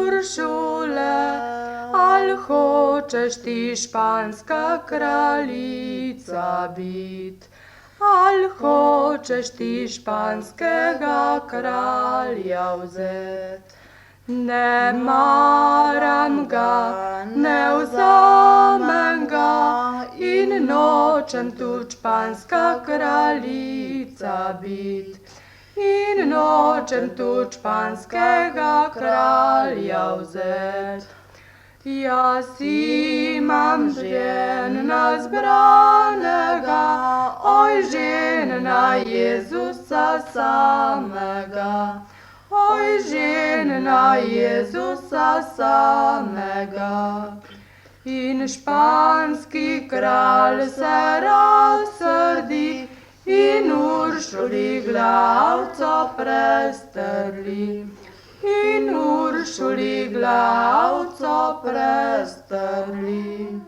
Uršule, al hočeš ti španska kraljica bit? Al hočeš ti španskega kralja vzet? Ne maram ga, ne vzamem ga in nočem tudi španska kraljica bit. In nočem tudi španskega kralja vzet. Jaz imam žena zbranega, oj, žena Jezusa samega. Oj, žena Jezusa samega. In španski kralj se razsrdi in Uršuli glavco prestrli. In Uršuli glavco prestrli.